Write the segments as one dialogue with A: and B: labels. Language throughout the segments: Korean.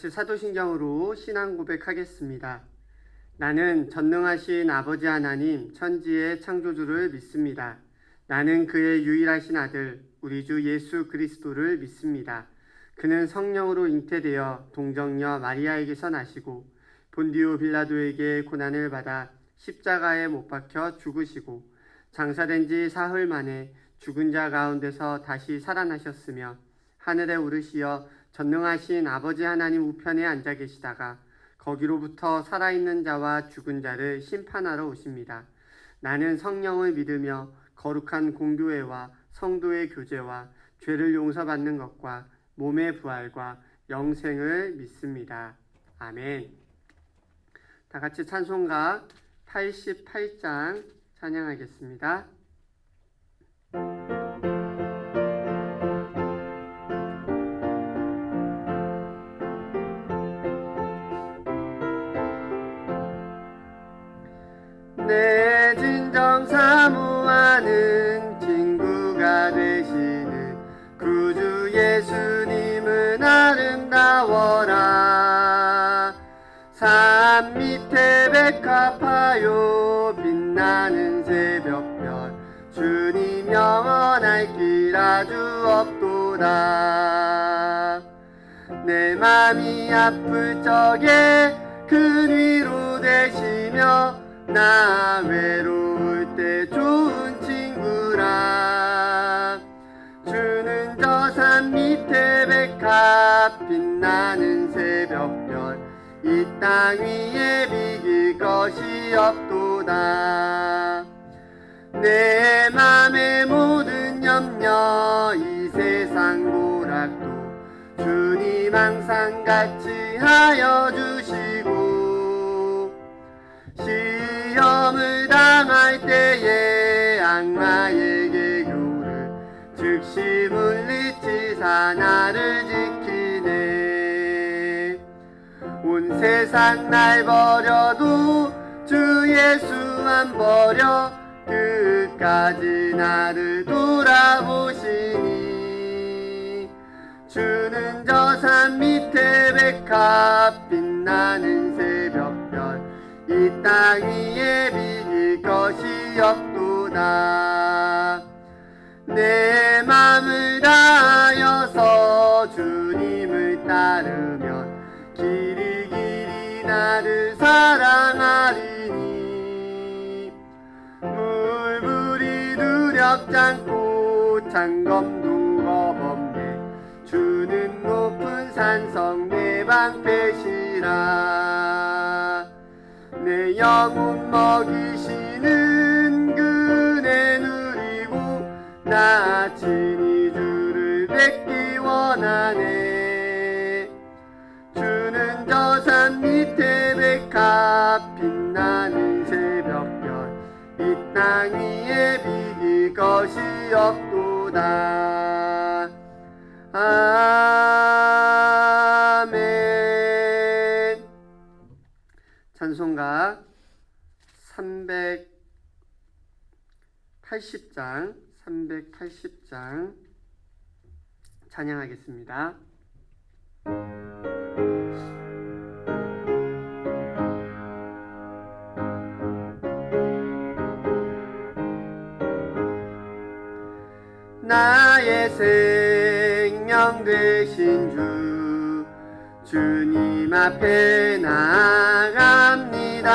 A: 같이 사도신경으로 신앙 고백하겠습니다. 나는 전능하신 아버지 하나님 천지의 창조주를 믿습니다. 나는 그의 유일하신 아들 우리 주 예수 그리스도를 믿습니다. 그는 성령으로 잉태되어 동정녀 마리아에게서 나시고 본디오 빌라도에게 고난을 받아 십자가에 못 박혀 죽으시고 장사된 지 사흘 만에 죽은 자 가운데서 다시 살아나셨으며 하늘에 오르시어 전능하신 아버지 하나님 우편에 앉아 계시다가 거기로부터 살아있는 자와 죽은 자를 심판하러 오십니다. 나는 성령을 믿으며 거룩한 공교회와 성도의 교제와 죄를 용서받는 것과 몸의 부활과 영생을 믿습니다. 아멘. 다 같이 찬송가 88장 찬양하겠습니다. 내 진정 사모하는 친구가 되시는 구주 예수님은 아름다워라. 산 밑에 백합화요 빛나는 새벽별 주님 영원할 길 아주 없도다. 내 맘이 아플 적에 그 위로 되시며 나 외로울 때 좋은 친구라. 주는 저 산 밑에 백합 빛나는 새벽별 이 땅 위에 비길 것이 없도다. 내 맘의 모든 염려 이 세상 고락도 주님 항상 같이 하여 주시고 시험을 당할 때에 악마의 개교를 즉시 물리치사 나를 지키네. 온 세상 날 버려도 주 예수만 버려 끝까지 나를 돌아보시니 주는 저 산 밑에 백합 빛나는 새벽별 이 땅 위에 비길 것이 없도다. 내 맘을 다하여서 주님을 따르면 길이 길이 나를 사랑하리니 물불이 두렵지 않고 창검도 겁없네. 주는 높은 산성 내 방패시라. 내 영혼 먹이시는 그네 누리고 나 친히 주를 뵙기 원하네. 주는 저 산 밑에 백합 빛나는 새벽별 이 땅 위에 비길 것이 없도다. 아멘. 찬송가 380장 찬양하겠습니다. 나의 생명 되신 주 주님 앞에 나아갑니다.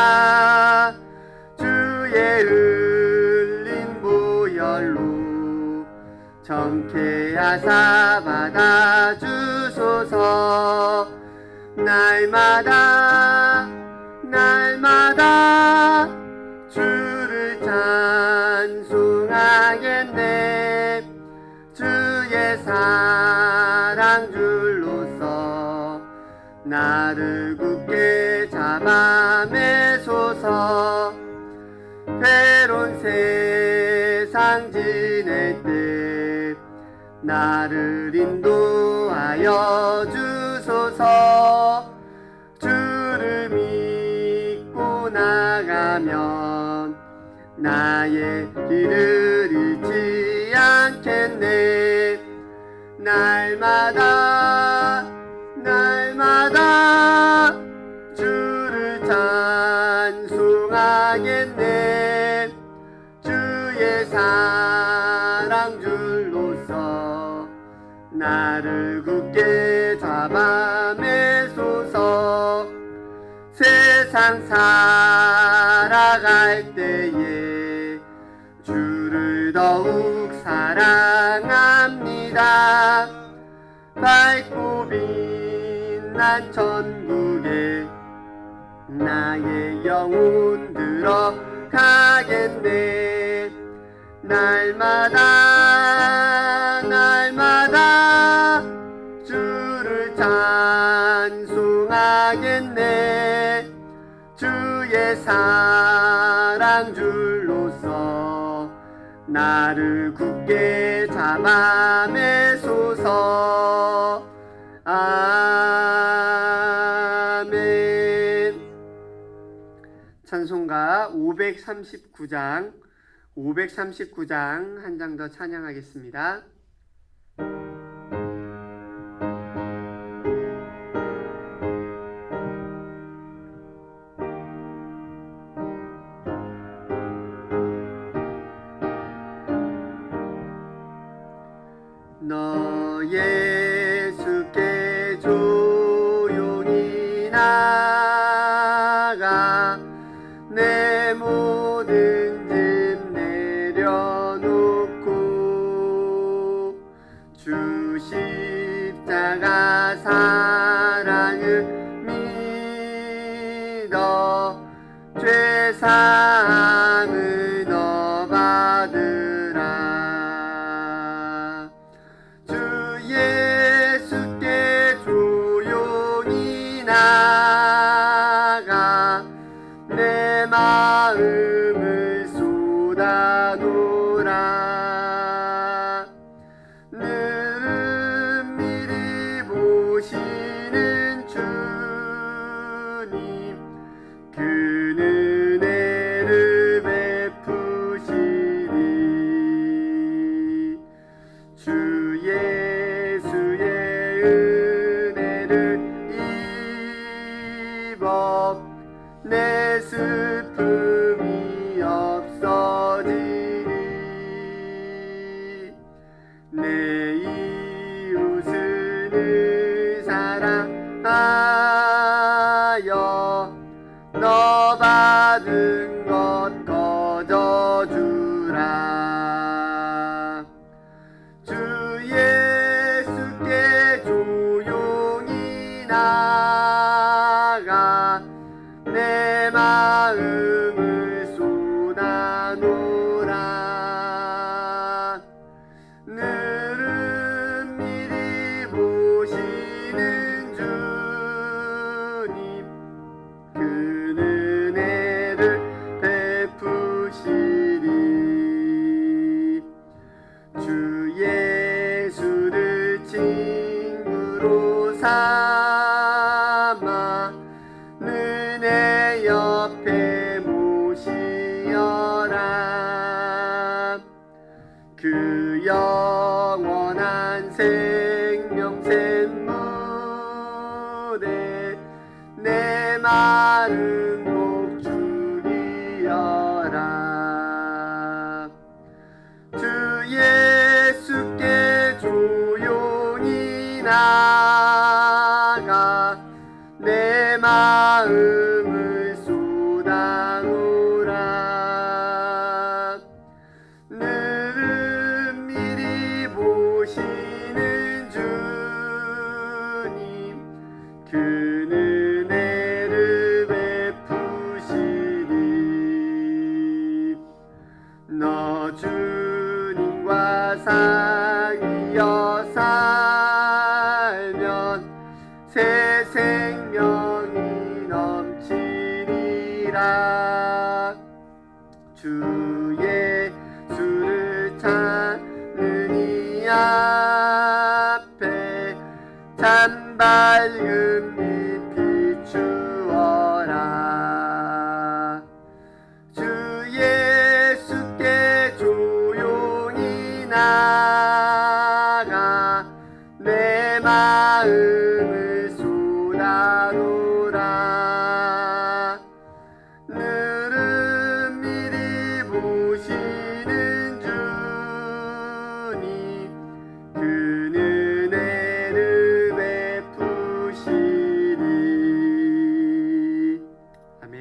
A: 주의 흘린 보혈로 정케하사 받아주소서. 날마다 주를 찬송하겠네. 주의 사랑 줄로서 나를 굳게 잡아매소서. 괴로운 세상 지낼 때 나를 인도하여 주소서. 주를 믿고 나가면 나의 길을 잃지 않겠네. 날마다 순종하겠네. 주의 사랑 줄로서 나를 굳게 잡아매소서. 세상 살아갈 때에 주를 더욱 사랑합니다. 밝고 빛난 천국에 나의 영혼 들어가겠네. 날마다 날마다 주를 찬송하겠네. 주의 사랑 줄로서 나를 굳게 잡아매소서. 아멘. 찬송가 539장 한 장 더 찬양하겠습니다. 너 예수께 조용히 나가 내 모든 짐 내려놓고 주 십자가 사랑을 믿어 죄사함을 너 받으라. 주 예수께 조용히 나가 내 마음을 쏟아놓으라. 늘은 미리 보시는 주님 그 은혜를 베푸시리. 주 예수의 은혜를 입어 내 슬픔이 없어지리. 내 이웃을 사랑하여 너 받은 것 거저주라. 주 예수께 조용히 나가 내 마음을 쏟아놓으라. 늘은 미리 보시는 주님 그 은혜를 베푸시리. 주 예수를 친구로 삼아 내 옆에 모시어라. 그 영원한 생명 샘물에 내 마음 꼭 죽이어라. 주 예수께 조용히 나가 내 마음을 쏟아놓으라. 늘은 미리 보시는 주님 그 은혜를 베푸시리. 너 주님과 사귀어 살면 새 생명이 넘치리라. 주 예수를 찾는 이 앞에 참 밝은 빛 비추어라. 주 예수께 조용히 나가 내 마음을 쏟아놓으라. 늘은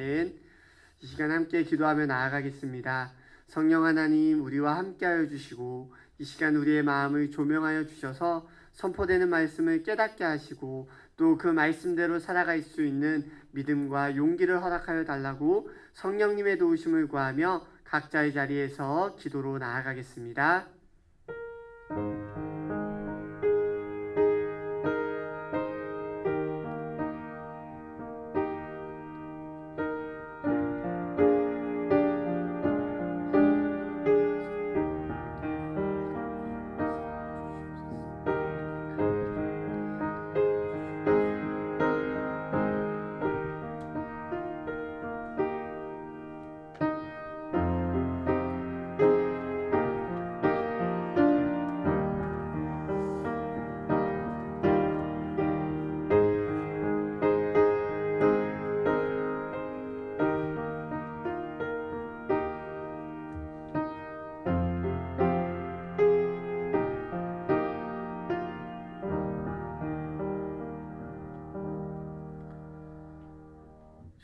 A: 아멘. 이 시간 함께 기도하며 나아가겠습니다. 성령 하나님, 우리와 함께하여 주시고 이 시간 우리의 마음을 조명하여 주셔서 선포되는 말씀을 깨닫게 하시고 또 그 말씀대로 살아갈 수 있는 믿음과 용기를 허락하여 달라고 성령님의 도우심을 구하며 각자의 자리에서 기도로 나아가겠습니다.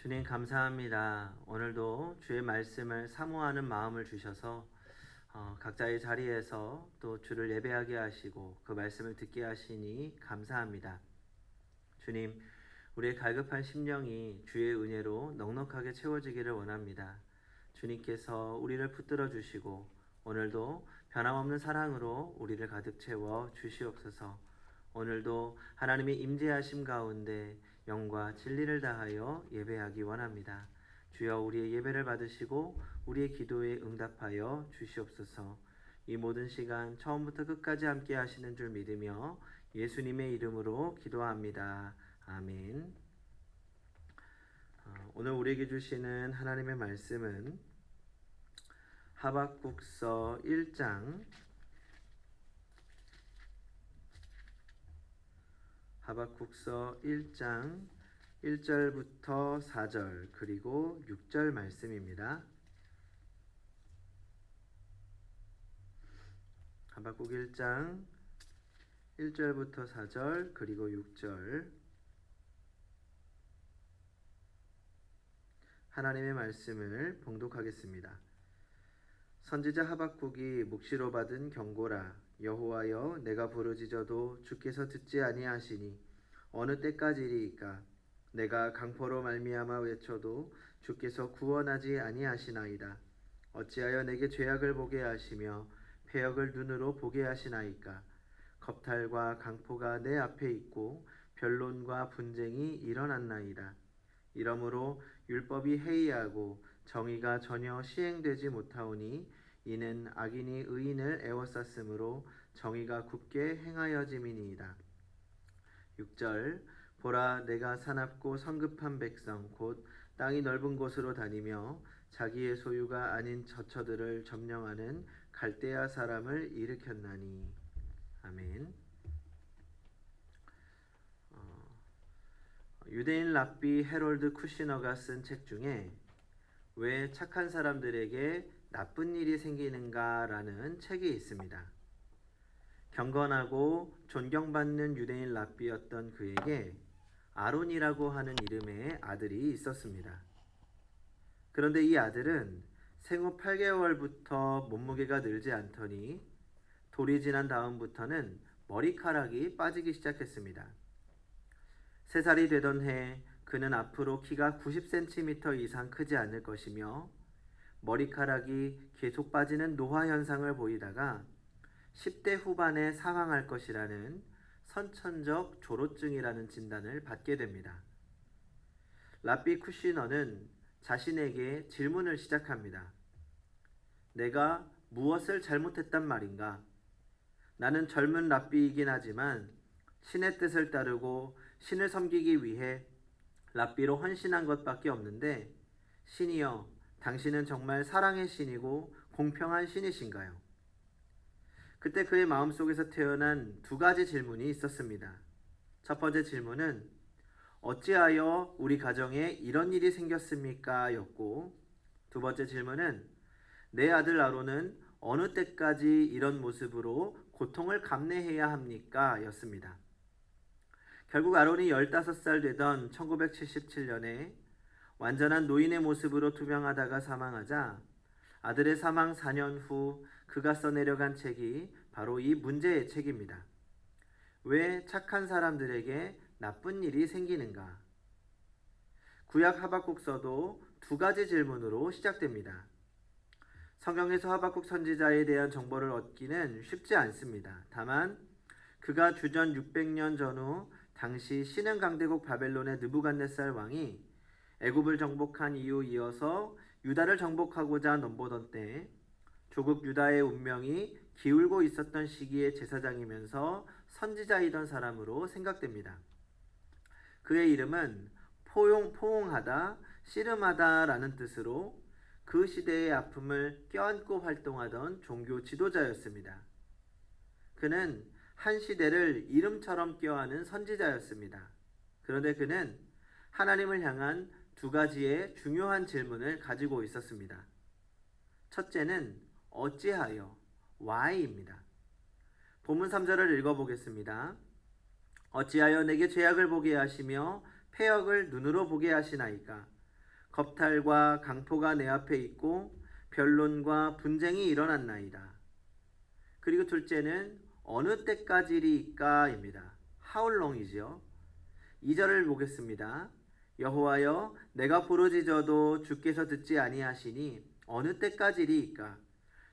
B: 주님 감사합니다. 오늘도 주의 말씀을 사모하는 마음을 주셔서 각자의 자리에서 또 주를 예배하게 하시고 그 말씀을 듣게 하시니 감사합니다. 주님, 우리의 갈급한 심령이 주의 은혜로 넉넉하게 채워지기를 원합니다. 주님께서 우리를 붙들어 주시고 오늘도 변함없는 사랑으로 우리를 가득 채워 주시옵소서. 오늘도 하나님의 임재하심 가운데 영과 진리를 다하여 예배하기 원합니다. 주여, 우리의 예배를 받으시고 우리의 기도에 응답하여 주시옵소서. 이 모든 시간 처음부터 끝까지 함께 하시는 줄 믿으며 예수님의 이름으로 기도합니다. 아멘. 오늘 우리에게 주시는 하나님의 말씀은 하박국서 1장 1절부터 4절 그리고 6절 말씀입니다. 하박국 1장 1절부터 4절 그리고 6절 하나님의 말씀을 봉독하겠습니다. 선지자 하박국이 묵시로 받은 경고라. 여호와여, 내가 부르짖어도 주께서 듣지 아니하시니 어느 때까지리이까? 내가 강포로 말미암아 외쳐도 주께서 구원하지 아니하시나이다. 어찌하여 내게 죄악을 보게 하시며 패역을 눈으로 보게 하시나이까? 겁탈과 강포가 내 앞에 있고 변론과 분쟁이 일어났나이다. 이러므로 율법이 해이하고 정의가 전혀 시행되지 못하오니 이는 악인이 의인을 애워쌌으므로 정의가 굽게 행하여짐이니이다. 6절 보라, 내가 사납고 성급한 백성 곧 땅이 넓은 곳으로 다니며 자기의 소유가 아닌 저처들을 점령하는 갈대아 사람을 일으켰나니. 아멘. 유대인 랍비 헤롤드 쿠시너가 쓴 책 중에 왜 착한 사람들에게 나쁜 일이 생기는가라는 책이 있습니다. 경건하고 존경받는 유대인 랍비였던 그에게 아론이라고 하는 이름의 아들이 있었습니다. 그런데 이 아들은 생후 8개월부터 몸무게가 늘지 않더니 돌이 지난 다음부터는 머리카락이 빠지기 시작했습니다. 3살이 되던 해 그는 앞으로 키가 90cm 이상 크지 않을 것이며 머리카락이 계속 빠지는 노화 현상을 보이다가 10대 후반에 사망할 것이라는 선천적 조로증이라는 진단을 받게 됩니다. 랍비 쿠시너는 자신에게 질문을 시작합니다. 내가 무엇을 잘못했단 말인가? 나는 젊은 랍비이긴 하지만 신의 뜻을 따르고 신을 섬기기 위해 랍비로 헌신한 것밖에 없는데 신이여, 당신은 정말 사랑의 신이고 공평한 신이신가요? 그때 그의 마음속에서 태어난 2가지 질문이 있었습니다. 첫 번째 질문은 어찌하여 우리 가정에 이런 일이 생겼습니까? 였고, 두 번째 질문은 내 아들 아론은 어느 때까지 이런 모습으로 고통을 감내해야 합니까? 였습니다. 결국 아론이 15살 되던 1977년에 완전한 노인의 모습으로 투병하다가 사망하자 아들의 사망 4년 후 그가 써내려간 책이 바로 이 문제의 책입니다. 왜 착한 사람들에게 나쁜 일이 생기는가? 구약 하박국서도 두 가지 질문으로 시작됩니다. 성경에서 하박국 선지자에 대한 정보를 얻기는 쉽지 않습니다. 다만 그가 주전 600년 전후 당시 신흥 강대국 바벨론의 느부갓네살 왕이 애굽을 정복한 이후 이어서 유다를 정복하고자 넘보던 때 조국 유다의 운명이 기울고 있었던 시기의 제사장이면서 선지자이던 사람으로 생각됩니다. 그의 이름은 포옹하다, 씨름하다라는 뜻으로 그 시대의 아픔을 껴안고 활동하던 종교 지도자였습니다. 그는 한 시대를 이름처럼 껴안은 선지자였습니다. 그런데 그는 하나님을 향한 두 가지의 중요한 질문을 가지고 있었습니다. 첫째는 어찌하여, why입니다. 본문 3절을 읽어보겠습니다. 어찌하여 내게 죄악을 보게 하시며 패역을 눈으로 보게 하시나이까? 겁탈과 강포가 내 앞에 있고 변론과 분쟁이 일어났나이다. 그리고 둘째는 어느 때까지리까입니다. How long이지요? 2절을 보겠습니다. 여호와여 내가 부르짖어도 주께서 듣지 아니하시니 어느 때까지리이까?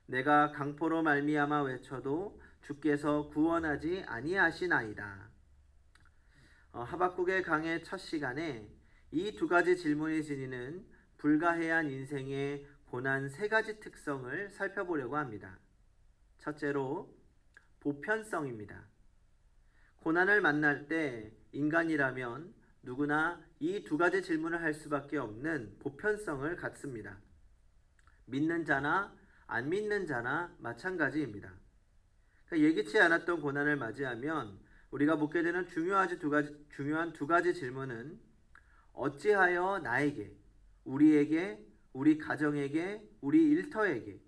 B: 내가 강포로 말미암아 외쳐도 주께서 구원하지 아니하시나이다. 하박국의 강의 첫 시간에 이 두 가지 질문이 지니는 불가해한 인생의 고난 세 가지 특성을 살펴보려고 합니다. 첫째로 보편성입니다. 고난을 만날 때 인간이라면 누구나 이 두 가지 질문을 할 수밖에 없는 보편성을 갖습니다. 믿는 자나 안 믿는 자나 마찬가지입니다. 예기치 않았던 고난을 맞이하면 우리가 묻게 되는 중요한 두 가지 질문은 어찌하여 나에게, 우리에게, 우리 가정에게, 우리 일터에게,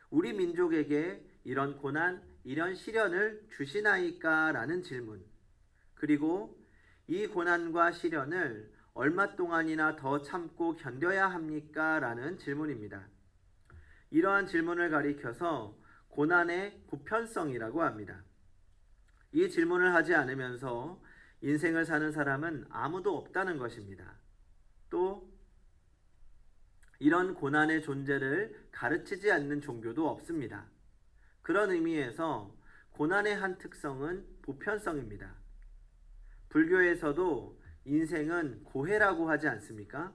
B: 우리 민족에게 이런 고난, 이런 시련을 주시나이까? 라는 질문. 그리고 이 고난과 시련을 얼마 동안이나 더 참고 견뎌야 합니까? 라는 질문입니다. 이러한 질문을 가리켜서 고난의 보편성이라고 합니다. 이 질문을 하지 않으면서 인생을 사는 사람은 아무도 없다는 것입니다. 또 이런 고난의 존재를 가르치지 않는 종교도 없습니다. 그런 의미에서 고난의 한 특성은 보편성입니다. 불교에서도 인생은 고해라고 하지 않습니까?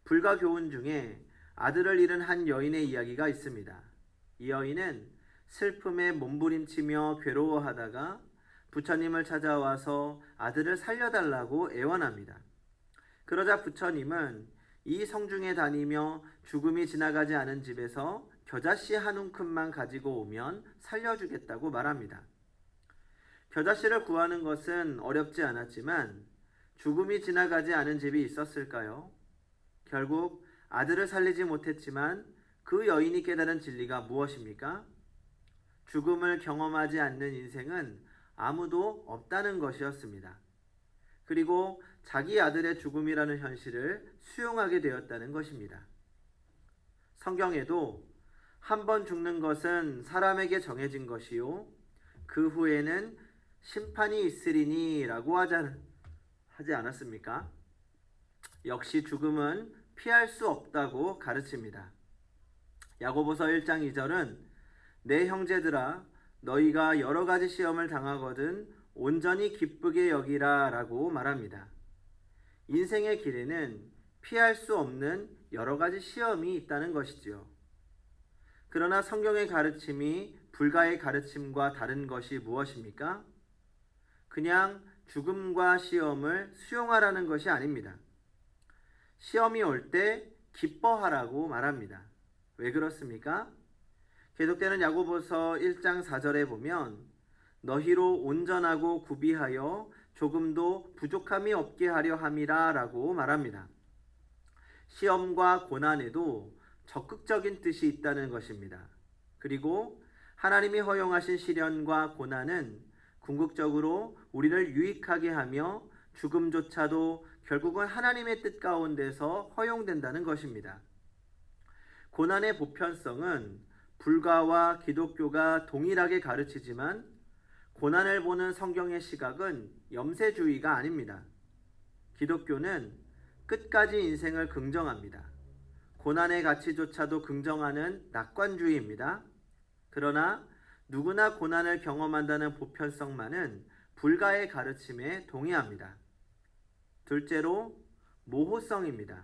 B: 불가 교훈 중에 아들을 잃은 한 여인의 이야기가 있습니다. 이 여인은 슬픔에 몸부림치며 괴로워하다가 부처님을 찾아와서 아들을 살려달라고 애원합니다. 그러자 부처님은 이 성중에 다니며 죽음이 지나가지 않은 집에서 겨자씨 한 움큼만 가지고 오면 살려주겠다고 말합니다. 겨자씨를 구하는 것은 어렵지 않았지만 죽음이 지나가지 않은 집이 있었을까요? 결국 아들을 살리지 못했지만 그 여인이 깨달은 진리가 무엇입니까? 죽음을 경험하지 않는 인생은 아무도 없다는 것이었습니다. 그리고 자기 아들의 죽음이라는 현실을 수용하게 되었다는 것입니다. 성경에도 한 번 죽는 것은 사람에게 정해진 것이요 그 후에는 심판이 있으리니 라고 하지 않았습니까? 역시 죽음은 피할 수 없다고 가르칩니다. 야고보서 1장 2절은 내 형제들아 너희가 여러 가지 시험을 당하거든 온전히 기쁘게 여기라 라고 말합니다. 인생의 길에는 피할 수 없는 여러 가지 시험이 있다는 것이지요. 그러나 성경의 가르침이 불가의 가르침과 다른 것이 무엇입니까? 그냥 죽음과 시험을 수용하라는 것이 아닙니다. 시험이 올 때 기뻐하라고 말합니다. 왜 그렇습니까? 계속되는 야고보서 1장 4절에 보면 너희로 온전하고 구비하여 조금도 부족함이 없게 하려 함이라 라고 말합니다. 시험과 고난에도 적극적인 뜻이 있다는 것입니다. 그리고 하나님이 허용하신 시련과 고난은 궁극적으로 우리를 유익하게 하며 죽음조차도 결국은 하나님의 뜻 가운데서 허용된다는 것입니다. 고난의 보편성은 불가와 기독교가 동일하게 가르치지만 고난을 보는 성경의 시각은 염세주의가 아닙니다. 기독교는 끝까지 인생을 긍정합니다. 고난의 가치조차도 긍정하는 낙관주의입니다. 그러나 누구나 고난을 경험한다는 보편성만은 불가의 가르침에 동의합니다. 둘째로 모호성입니다.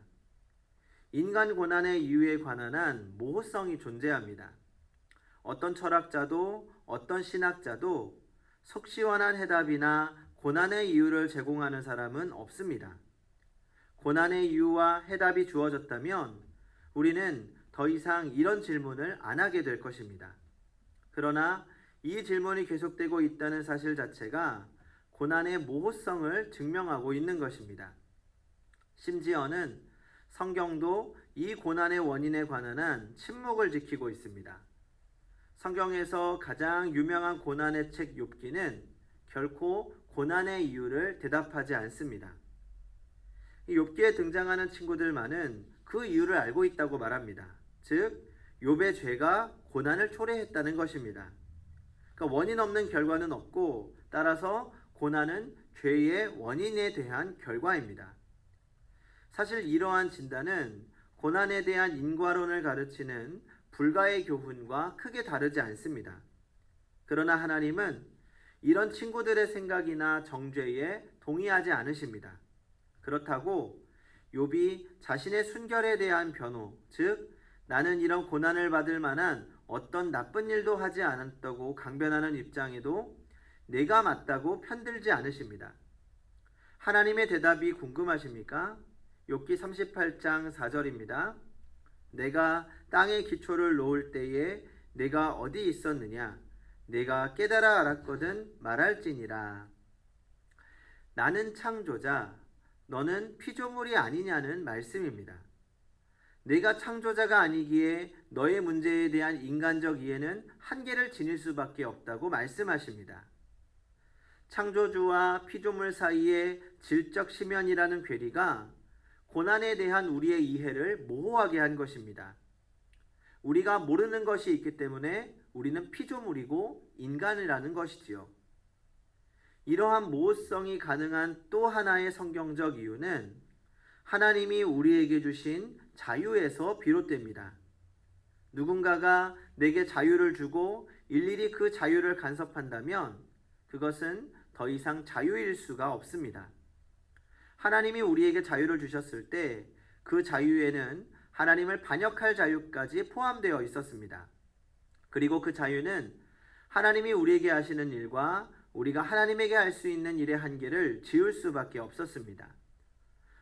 B: 인간 고난의 이유에 관한 한 모호성이 존재합니다. 어떤 철학자도 어떤 신학자도 속 시원한 해답이나 고난의 이유를 제공하는 사람은 없습니다. 고난의 이유와 해답이 주어졌다면 우리는 더 이상 이런 질문을 안 하게 될 것입니다. 그러나 이 질문이 계속되고 있다는 사실 자체가 고난의 모호성을 증명하고 있는 것입니다. 심지어는 성경도 이 고난의 원인에 관한 한 침묵을 지키고 있습니다. 성경에서 가장 유명한 고난의 책 욥기는 결코 고난의 이유를 대답하지 않습니다. 이 욥기에 등장하는 친구들만은 그 이유를 알고 있다고 말합니다. 즉 욥의 죄가 고난을 초래했다는 것입니다. 그러니까 원인 없는 결과는 없고 따라서 고난은 죄의 원인에 대한 결과입니다. 사실 이러한 진단은 고난에 대한 인과론을 가르치는 불가의 교훈과 크게 다르지 않습니다. 그러나 하나님은 이런 친구들의 생각이나 정죄에 동의하지 않으십니다. 그렇다고 욥이 자신의 순결에 대한 변호, 즉 나는 이런 고난을 받을 만한 어떤 나쁜 일도 하지 않았다고 강변하는 입장에도 내가 맞다고 편들지 않으십니다. 하나님의 대답이 궁금하십니까? 욥기 38장 4절입니다. 내가 땅의 기초를 놓을 때에 내가 어디 있었느냐? 내가 깨달아 알았거든 말할지니라. 나는 창조자, 너는 피조물이 아니냐는 말씀입니다. 내가 창조자가 아니기에 너의 문제에 대한 인간적 이해는 한계를 지닐 수밖에 없다고 말씀하십니다. 창조주와 피조물 사이의 질적 심연이라는 괴리가 고난에 대한 우리의 이해를 모호하게 한 것입니다. 우리가 모르는 것이 있기 때문에 우리는 피조물이고 인간이라는 것이지요. 이러한 모호성이 가능한 또 하나의 성경적 이유는 하나님이 우리에게 주신 자유에서 비롯됩니다. 누군가가 내게 자유를 주고 일일이 그 자유를 간섭한다면 그것은 더 이상 자유일 수가 없습니다. 하나님이 우리에게 자유를 주셨을 때 그 자유에는 하나님을 반역할 자유까지 포함되어 있었습니다. 그리고 그 자유는 하나님이 우리에게 하시는 일과 우리가 하나님에게 할 수 있는 일의 한계를 지울 수밖에 없었습니다.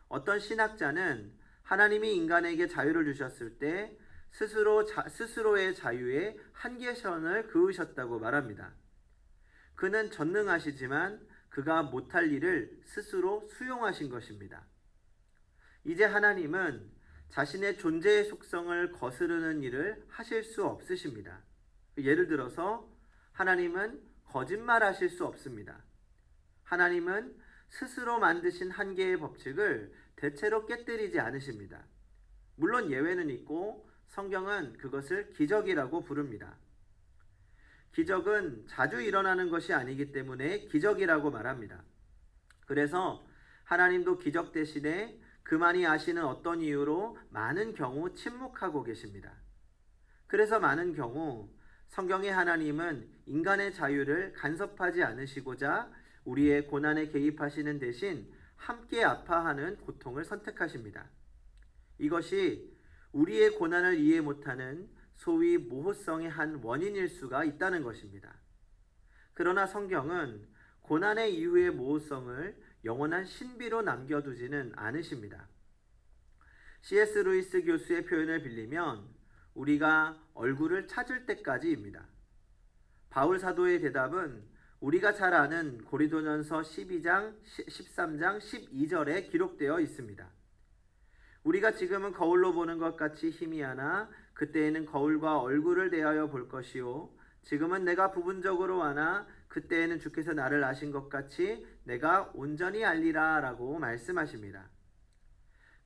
B: 어떤 신학자는 하나님이 인간에게 자유를 주셨을 때 스스로의 자유에 한계선을 그으셨다고 말합니다. 그는 전능하시지만 그가 못할 일을 스스로 수용하신 것입니다. 이제 하나님은 자신의 존재의 속성을 거스르는 일을 하실 수 없으십니다. 예를 들어서 하나님은 거짓말하실 수 없습니다. 하나님은 스스로 만드신 한계의 법칙을 대체로 깨뜨리지 않으십니다. 물론 예외는 있고 성경은 그것을 기적이라고 부릅니다. 기적은 자주 일어나는 것이 아니기 때문에 기적이라고 말합니다. 그래서 하나님도 기적 대신에 그만이 아시는 어떤 이유로 많은 경우 침묵하고 계십니다. 그래서 많은 경우 성경의 하나님은 인간의 자유를 간섭하지 않으시고자 우리의 고난에 개입하시는 대신 함께 아파하는 고통을 선택하십니다. 이것이 우리의 고난을 이해 못하는 소위 모호성의 한 원인일 수가 있다는 것입니다. 그러나 성경은 고난의 이유의 모호성을 영원한 신비로 남겨두지는 않으십니다. C.S. 루이스 교수의 표현을 빌리면 우리가 얼굴을 찾을 때까지입니다. 바울 사도의 대답은 우리가 잘 아는 고린도전서 12장, 13장, 12절에 기록되어 있습니다. 우리가 지금은 거울로 보는 것 같이 희미하나 그때에는 거울과 얼굴을 대하여 볼 것이요 지금은 내가 부분적으로 아나 그때에는 주께서 나를 아신 것 같이 내가 온전히 알리라 라고 말씀하십니다.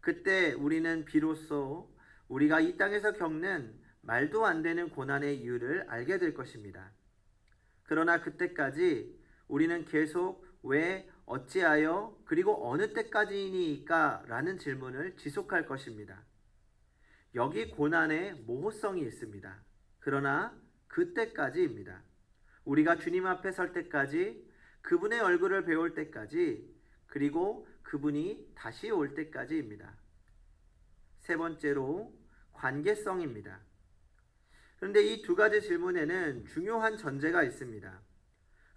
B: 그때 우리는 비로소 우리가 이 땅에서 겪는 말도 안 되는 고난의 이유를 알게 될 것입니다. 그러나 그때까지 우리는 계속 왜, 어찌하여, 그리고 어느 때까지니까 라는 질문을 지속할 것입니다. 여기 고난에 모호성이 있습니다. 그러나 그때까지입니다. 우리가 주님 앞에 설 때까지, 그분의 얼굴을 배울 때까지, 그리고 그분이 다시 올 때까지입니다. 세 번째로 관계성입니다. 그런데 이 두 가지 질문에는 중요한 전제가 있습니다.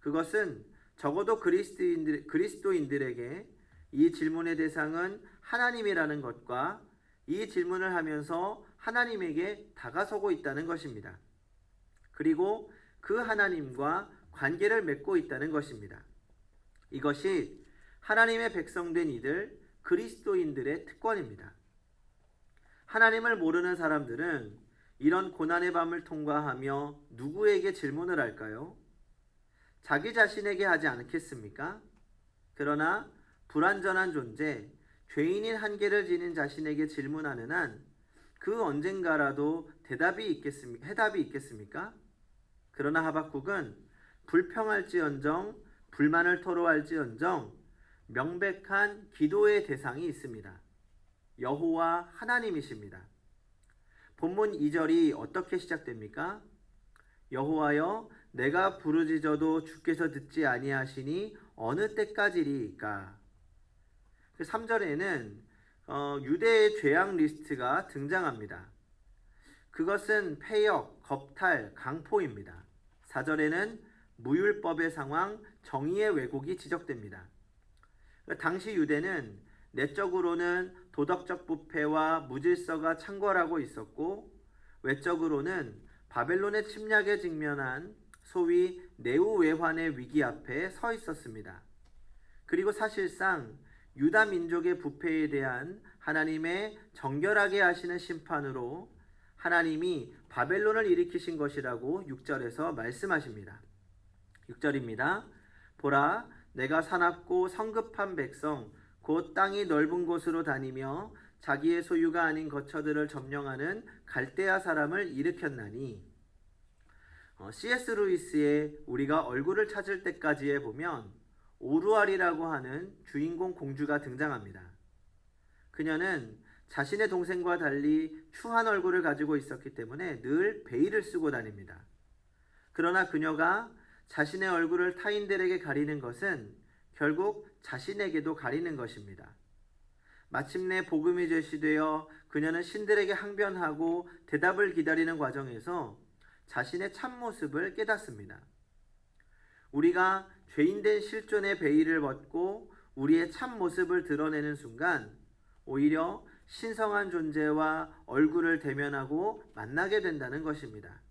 B: 그것은 적어도 그리스도인들에게 이 질문의 대상은 하나님이라는 것과 이 질문을 하면서 하나님에게 다가서고 있다는 것입니다. 그리고 그 하나님과 관계를 맺고 있다는 것입니다. 이것이 하나님의 백성된 이들, 그리스도인들의 특권입니다. 하나님을 모르는 사람들은 이런 고난의 밤을 통과하며 누구에게 질문을 할까요? 자기 자신에게 하지 않겠습니까? 그러나 불완전한 존재, 죄인인 한계를 지닌 자신에게 질문하는 한 그 언젠가라도 해답이 있겠습니까? 그러나 하박국은 불평할지언정, 불만을 토로할지언정 명백한 기도의 대상이 있습니다. 여호와 하나님이십니다. 본문 2절이 어떻게 시작됩니까? 여호와여, 내가 부르짖어도 주께서 듣지 아니하시니 어느 때까지리까? 3절에는 유대의 죄악 리스트가 등장합니다. 그것은 폐역, 겁탈, 강포입니다. 4절에는 무율법의 상황, 정의의 왜곡이 지적됩니다. 당시 유대는 내적으로는 도덕적 부패와 무질서가 창궐하고 있었고, 외적으로는 바벨론의 침략에 직면한 소위 내후외환의 위기 앞에 서 있었습니다. 그리고 사실상 유다 민족의 부패에 대한 하나님의 정결하게 하시는 심판으로 하나님이 바벨론을 일으키신 것이라고 6절에서 말씀하십니다. 6절입니다. 보라, 내가 사납고 성급한 백성, 곧 땅이 넓은 곳으로 다니며 자기의 소유가 아닌 거처들을 점령하는 갈대아 사람을 일으켰나니. C.S. 루이스의 우리가 얼굴을 찾을 때까지에 보면 오루알이라고 하는 주인공 공주가 등장합니다. 그녀는 자신의 동생과 달리 추한 얼굴을 가지고 있었기 때문에 늘 베일을 쓰고 다닙니다. 그러나 그녀가 자신의 얼굴을 타인들에게 가리는 것은 결국 자신에게도 가리는 것입니다. 마침내 복음이 제시되어 그녀는 신들에게 항변하고 대답을 기다리는 과정에서 자신의 참모습을 깨닫습니다. 우리가 죄인된 실존의 베일을 벗고 우리의 참모습을 드러내는 순간 오히려 신성한 존재와 얼굴을 대면하고 만나게 된다는 것입니다.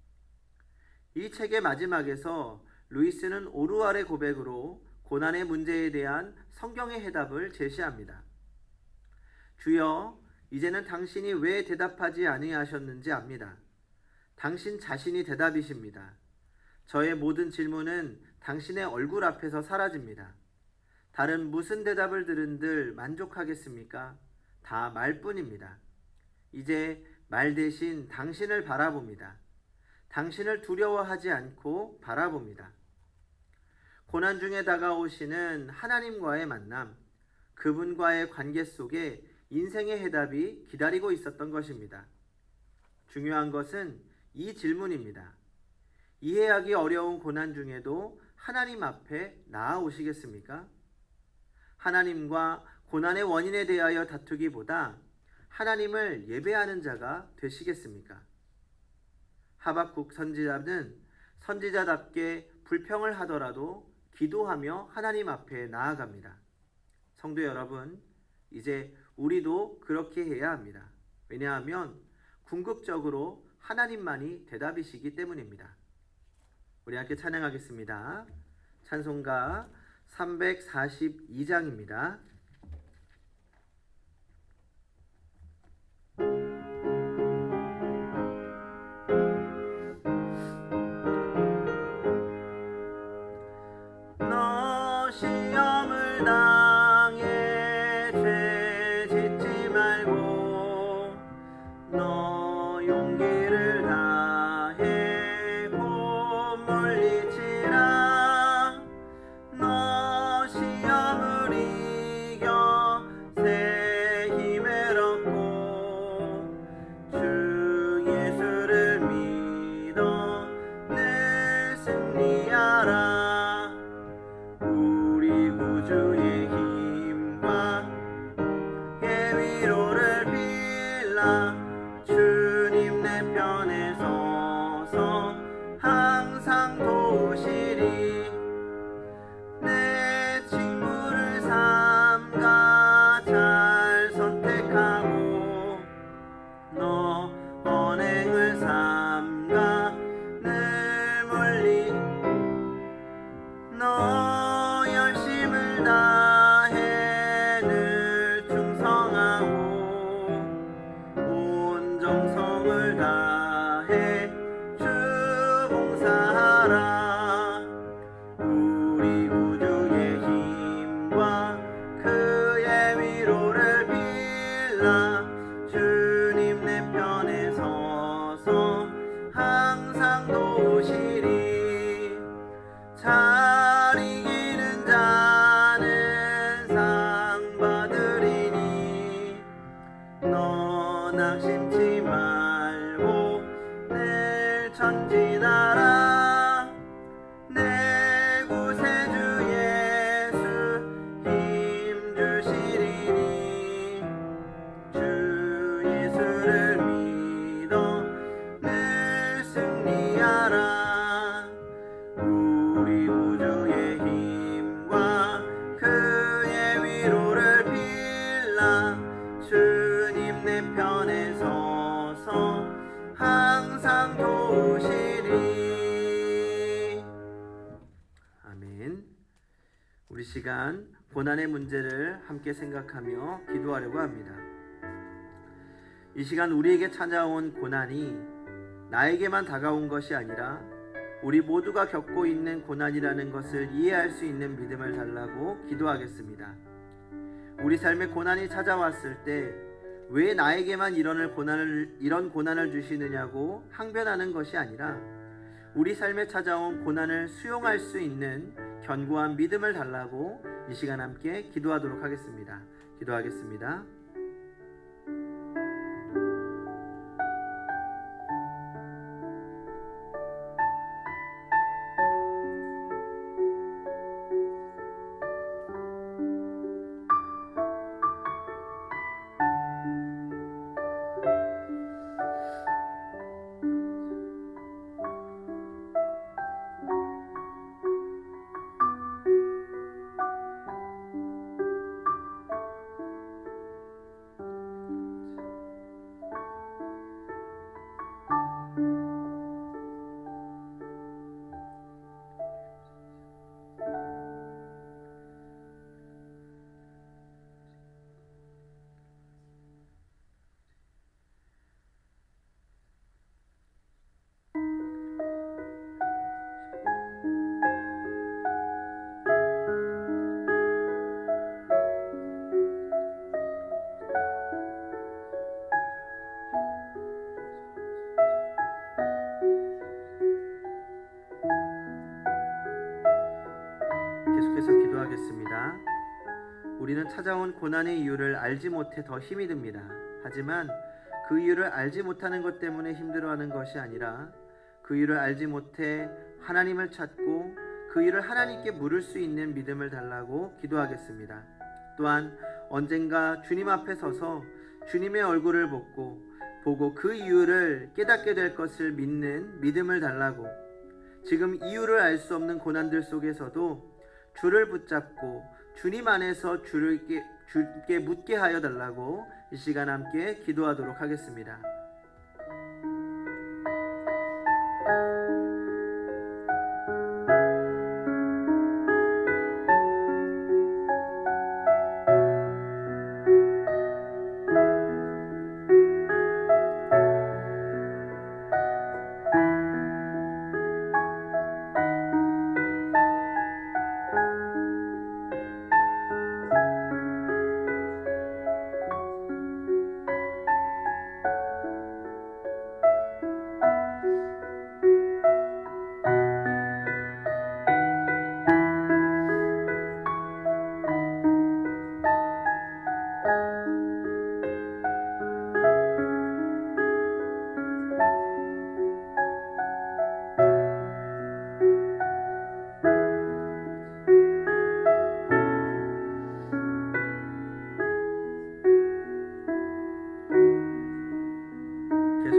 B: 이 책의 마지막에서 루이스는 오루알의 고백으로 고난의 문제에 대한 성경의 해답을 제시합니다. 주여, 이제는 당신이 왜 대답하지 아니하셨는지 압니다. 당신 자신이 대답이십니다. 저의 모든 질문은 당신의 얼굴 앞에서 사라집니다. 다른 무슨 대답을 들은들 만족하겠습니까? 다 말뿐입니다. 이제 말 대신 당신을 바라봅니다. 당신을 두려워하지 않고 바라봅니다. 고난 중에 다가오시는 하나님과의 만남, 그분과의 관계 속에 인생의 해답이 기다리고 있었던 것입니다. 중요한 것은 이 질문입니다. 이해하기 어려운 고난 중에도 하나님 앞에 나아오시겠습니까? 하나님과 고난의 원인에 대하여 다투기보다 하나님을 예배하는 자가 되시겠습니까? 하박국 선지자는 선지자답게 불평을 하더라도 기도하며 하나님 앞에 나아갑니다. 성도 여러분, 이제 우리도 그렇게 해야 합니다. 왜냐하면 궁극적으로 하나님만이 대답이시기 때문입니다. 우리 함께 찬양하겠습니다. 찬송가 342장입니다. 너 시험을 편에 서서 항상 도우시리. 내 친구를 삼가 잘 선택하고 너 언행을 삼가 늘 멀리 너 열심을 다해 늘 충성하고 온 정성을 다해 주 봉사하라. 우리 구주의 힘과 그의 위로를 빌라. 주님 내 편에 서서 항상 도우시리. 잘 이기는 자는 상 받으리니 너 낙심치 말고 늘 전진하라. 내 구세주 예수 힘 주시리니 주 예수를 믿어 늘 승리하라. 우리 구주의 힘과 그의 위로를 빌라. 주님 내 편에 서서 항상 도우시리. 아멘. 우리 시간 고난의 문제를 함께 생각하며 기도하려고 합니다. 이 시간 우리에게 찾아온 고난이 나에게만 다가온 것이 아니라 우리 모두가 겪고 있는 고난이라는 것을 이해할 수 있는 믿음을 달라고 기도하겠습니다. 우리 삶에 고난이 찾아왔을 때 왜 나에게만 이런 고난을 주시느냐고 항변하는 것이 아니라 우리 삶에 찾아온 고난을 수용할 수 있는 견고한 믿음을 달라고 이 시간 함께 기도하도록 하겠습니다. 기도하겠습니다. 계속해서 기도하겠습니다. 우리는 찾아온 고난의 이유를 알지 못해 더 힘이 듭니다. 하지만 그 이유를 알지 못하는 것 때문에 힘들어하는 것이 아니라 그 이유를 알지 못해 하나님을 찾고 그 이유를 하나님께 물을 수 있는 믿음을 달라고 기도하겠습니다. 또한 언젠가 주님 앞에 서서 주님의 얼굴을 보고 그 이유를 깨닫게 될 것을 믿는 믿음을 달라고, 지금 이유를 알 수 없는 고난들 속에서도 주를 붙잡고 주님 안에서 주께 묻게 하여 달라고 이 시간 함께 기도하도록 하겠습니다.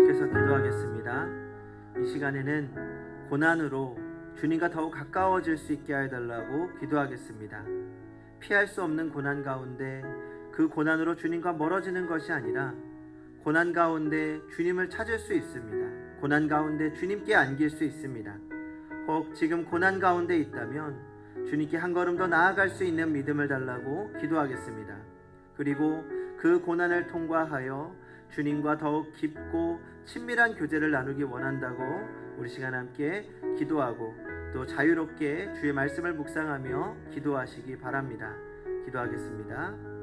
B: 계속해서 기도하겠습니다. 이 시간에는 고난으로 주님과 더욱 가까워질 수 있게 해달라고 기도하겠습니다. 피할 수 없는 고난 가운데 그 고난으로 주님과 멀어지는 것이 아니라 고난 가운데 주님을 찾을 수 있습니다. 고난 가운데 주님께 안길 수 있습니다. 혹 지금 고난 가운데 있다면 주님께 한 걸음 더 나아갈 수 있는 믿음을 달라고 기도하겠습니다. 그리고 그 고난을 통과하여 주님과 더욱 깊고 친밀한 교제를 나누기 원한다고 우리 시간 함께 기도하고 또 자유롭게 주의 말씀을 묵상하며 기도하시기 바랍니다. 기도하겠습니다.